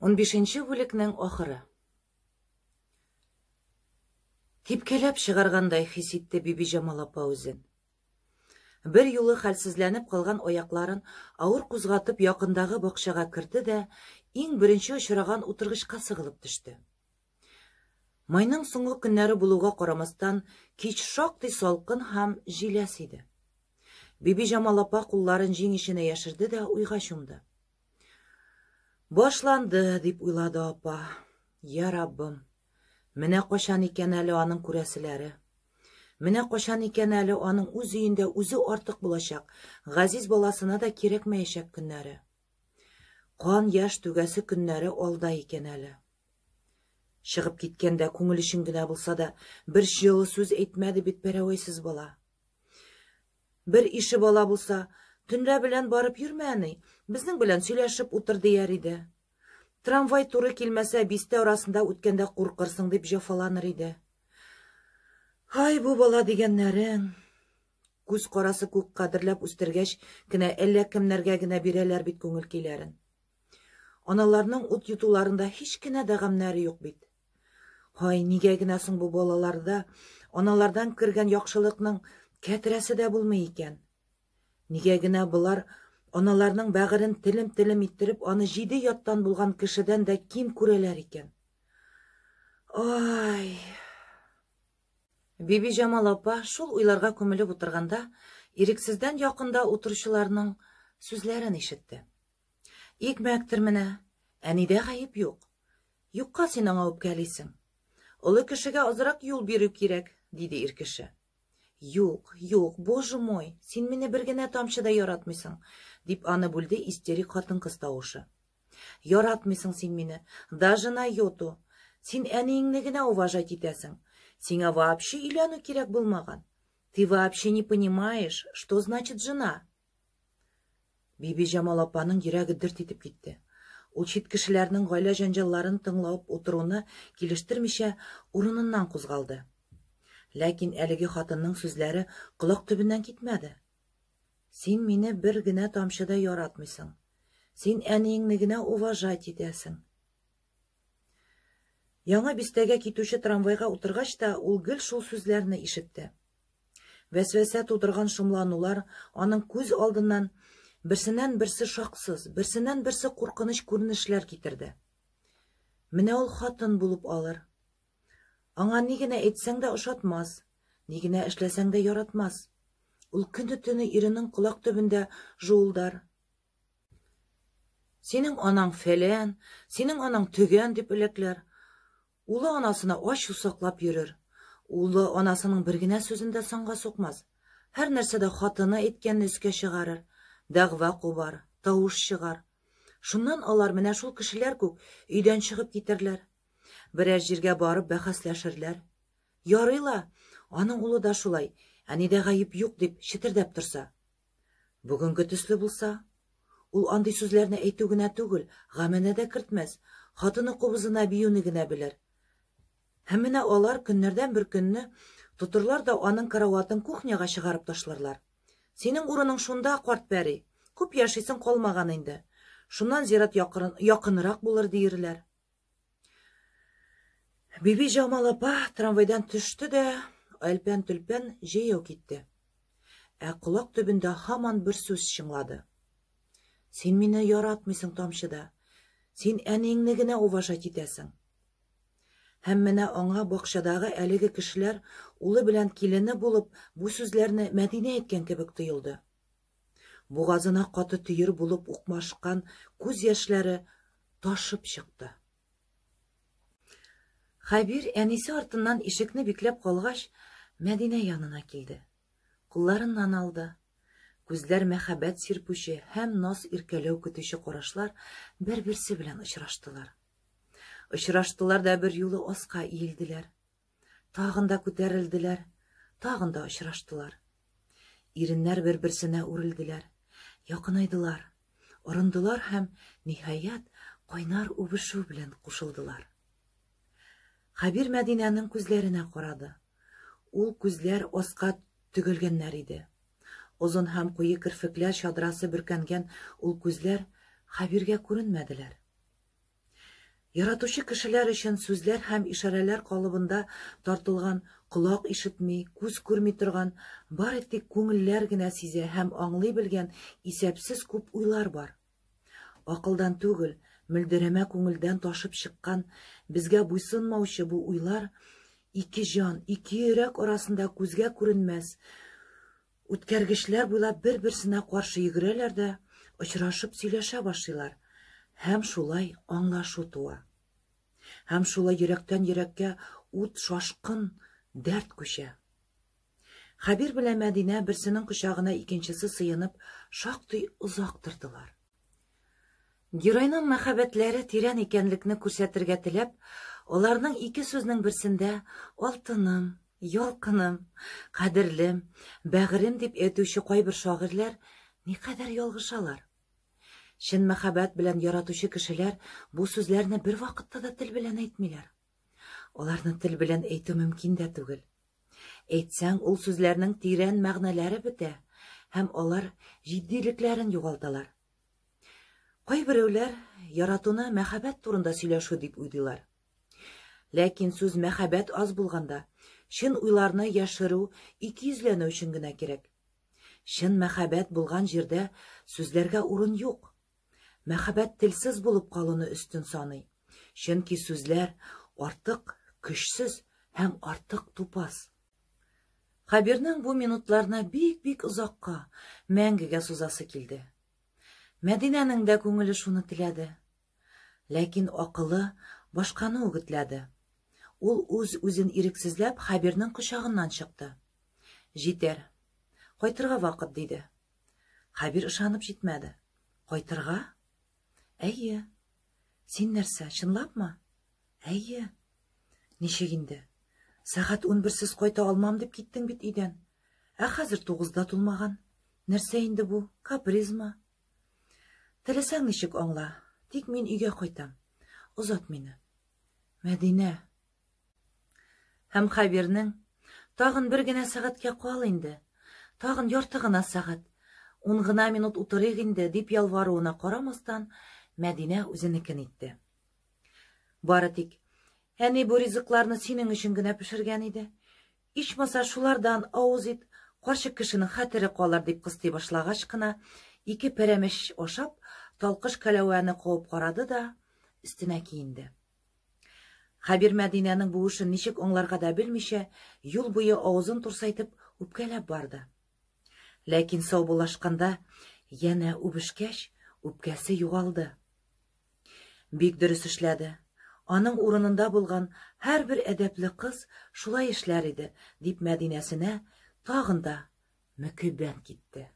15-нче бүлекнең ахыры. Типкеләп чыгаргандай хис итте Бибиҗамал апа үзен. Бер юлы хәлсезләнеп калган аякларын авыр кузгатып якындагы бакчага керде дә иң беренче очраган утыргычка сыгылып төште. Майның соңгы көннәре булуга карамастан, кич шактый салкын һәм җиләс иде. Бибиҗамал апа кулларын җиң иченә яшерде дә уйга чумды. Башланды, дип уйлады апа. Я Раббым, менә качан икән әле аның күрәселәре? Менә качан икән әле аның үз өендә үзе артык булачак, газиз баласына да кирәкмәячәк көннәре? Кан яшь түгәсе көннәре алда икән әле. Чыгып киткәндә күңел өчен генә булса да, бер җылы сүз әйтмәде бит пәрәвәйсез бала. Бер ише бала булса, төнлә белән барып йөрмәне, безнең белән сөйләшеп утыр дияр иде. Трамвай туры килмәсә, бистә арасында үткәндә куркырсың дип җәфаланыр иде. Ай, бу бала дигәннәрең. Күз карасы күк кадерләп үстергәч кенә әллә кемнәргә генә бирәләр бит күңел көйләрен. Аналарның ут йотуларында һич кенә дә гамнәре юк бит. Ай, нигә генә соң бу балаларда аналардан кергән яхшылыкның кәтрәсе дә булмый икән? Нигә генә булар аналарның бәгырен телем-телем иттереп, аны 7 яттан булган кешедән дә ким күрәләр икән? Ай! Бибиҗамал апа шул уйларга күмелеп утырганда, ирексездән якында утыручыларның сүзләрен ишетте. Икмәктер менә, әнидә гаеп юк. Юкка син аңа үпкәлисең. Олы кешегә азрак юл бирү кирәк, диде ир кеше. Юк, юк, боже мой, син мине бер генә тамчы да яратмыйсың, дип аны бүлде истерик хатын-кыз тавышы. Яратмыйсың син мине, даже на йоту. Син әниеңне генә уважать итәсең. Сиңа вообще өйләнү кирәк булмаган. Ты вообще не понимаешь, что значит жена. Бибиҗамал апаның йөрәге дерт итеп китте. Ул чит кешеләрнең гаилә җанҗалларын тыңлап утыруны килештермичә урыныннан кузгалды. Ләкин әлеге хатынның сүзләре колак төбеннән китмәде. Син мине бер генә тамчы да яратмыйсың. Син әниеңне генә уважать итәсең. Яңа бистәгә китүче трамвайга утыргач та ул гел шул сүзләрне ишетте. Вәсвәсә тудырган шомланулар аның күз алдыннан берсеннән берсе шаксыз, берсеннән берсе куркыныч күренешләр китерде. Менә ул хатын булып алыр. Аңа ни генә әйтсәң дә ошатмас, ни генә эшләсәң дә яратмас. Ул көндө-төне иренең колак төбендә жуылдар. Синең анаң фәлән, синең анаң төгән дип элекләр. Улы анасына аш усаклап йөрер. Улы анасының бер генә сүзендә санга сукмас. Һәр нәрсәдә хатыны әйткәнне өскә чыгарыр. Дәгъва кубар, тавыш чыгар. Шуннан алар менә шул кешеләр күк өйдән чыгып китерләр. Берәр җиргә барып бәхәсләшерләр. Ярыйла, аның улы да шулай, әнидә гаеп юк дип читердәп торса. Бүгенге төсле булса, ул андый сүзләрне әйтү генә түгел, гамәнә дә кертмәс, хатыны кубызына биюне генә белер. Һәм менә алар көннәрдән бер көнне тотырлар да аның караватын кухняга чыгарып ташларлар. Синең урының шунда, карт пәри, күп яшисең калмаган инде. Шуннан зират якынрак булыр диерләр. Бибиҗамал апа трамвайдан төште дә, әлпән-төлпән җәяү китте. Ә колак төбендә һаман бер сүз чыңлады. Син мине яратмыйсың тамчыда. Син әниеңне генә уважать итәсең. Һәм менә аңа бакчадагы әлеге кешеләр улы белән килене булып бу сүзләрне Мәдинә әйткән кебек тоелды. Бугазына каты төйер булып укмашкан күз яшьләре ташып чыкты. Хәбир әнисе артыннан ишекне бикләп калгач, Мәдинә янына килде. Кулларыннан алды. Күзләр мәхәббәт сирпүче һәм наз иркәләү көтүче карашлар бер-берсе белән очраштылар. Очраштылар да бер юлы аска иелделәр. Тагын да күтәрелделәр, тагын да очраштылар. Иреннәр бер-берсенә үрелделәр, якынайдылар, орындылар һәм ниһаять кайнар үбешү белән кушылдылар. Хәбир Мәдинәнең күзләренә карады. Ул күзләр аска төгөлгәннәр иде. Озын һәм куе керфекләр чадрасы бөркәнгән ул күзләр Хәбиргә күренмәделәр. Яратучы кешеләр өчен сүзләр һәм ишарәләр калыбында тартылган, колак ишетми, күз күрми торган, бары тик күңелләр генә сизә һәм аңлый белгән исәпсез күп уйлар бар. Акылдан түгел, мөлдерәмә күңелдән ташып чыккан, безгә буйсынмаучы бу уйлар ике җан, ике йөрәк арасында күзгә күренмәс үткәргечләр буйлап бер-берсенә каршы йөгерәләр дә, очрашып сөйләшә башлыйлар. Һәм шулай аңлашу туа. Һәм шулай йөрәктән йөрәккә ут шашкын дәрт күчә. Хәбир белән Мәдинә берсенең кочагына икенчесе сыенып шактый озак тордылар. Геройның мәхәббәтләре тирән икәнлекне күрсәтергә теләп, аларның ике сүзнең берсендә алтыным, ялкыным, кадерлем, бәгырем дип әйтүче кайбер шагыйрьләр никадәр ялгышалар. Шын мәхәббәт белән яратучы кешеләр бу сүзләрне бер вакытта да тел белән әйтмиләр. Аларны тел белән әйтү мөмкин дә түгел. Әйтсәң, ул сүзләрнең тирән мәгънәләре бетә һәм алар җитдилекләрен югалталар. Кайберәүләр яратуны мәхәббәт турында сөйләшү дип уйлыйлар. Ләкин сүз мәхәббәт аз булганда, шын уйларны яшыру, икейөзләнү өчен генә кирәк. Шын мәхәббәт булган җирдә сүзләргә урын юк. Мәхәббәт телсез булып калуны өстен саный. Чөнки сүзләр артык көчсез һәм артык тупас. Хәбирнең бу минутларны бик озакка, мәңгегә сузасы килде. Мәдинәнең дә күңеле шуны теләде. Ләкин акылы башканы үгетләде. Ул үз-үзен ирексезләп Хәбирнең кочагыннан чыкты. Җитәр. Кайтырга вакыт диде. Хәбир ышанып җитмәде. Кайтырга? Әйе. Син нәрсә, чынлапмы? Әйе. Ничек инде? Сәгать 11-сез кайта алмам дип киттең бит өйдән. Ә хәзер 9-да тулмаган. Нәрсә инде бу? Капризмы? Теләсәң ничек аңла? Тик мин өйгә кайтам. Озат мине. Мәдинә. Һәм Хәбирнең тагын бер генә сәгатькә кал инде. Тагын ярты гына сәгать. 10 гына минут утырыйк инде дип ялваруына карамастан, Мәдинә үзенекен итте. Бары тик, әни бу ризыкларны синең өчен генә пешергән иде. Ичмаса шулардан авыз ит, каршы кешенең хәтере калыр дип кыстый башлагач кына, ике пәрәмеш ашап, талкыш кәләвәне куып карады да, өстенә киенде. Хәбир Мәдинәнең бу эшен ничек аңларга да белмичә, юл буе авызын турсайтып үпкәләп барды. Ләкин сау булашканда, янә үбешкәч, үпкәсе югалды. Бик дөрес эшләде. Аның урынында булган һәрбер әдәпле кыз шулай эшләр иде, дип Мәдинәсенә тагын да мөкиббән китте.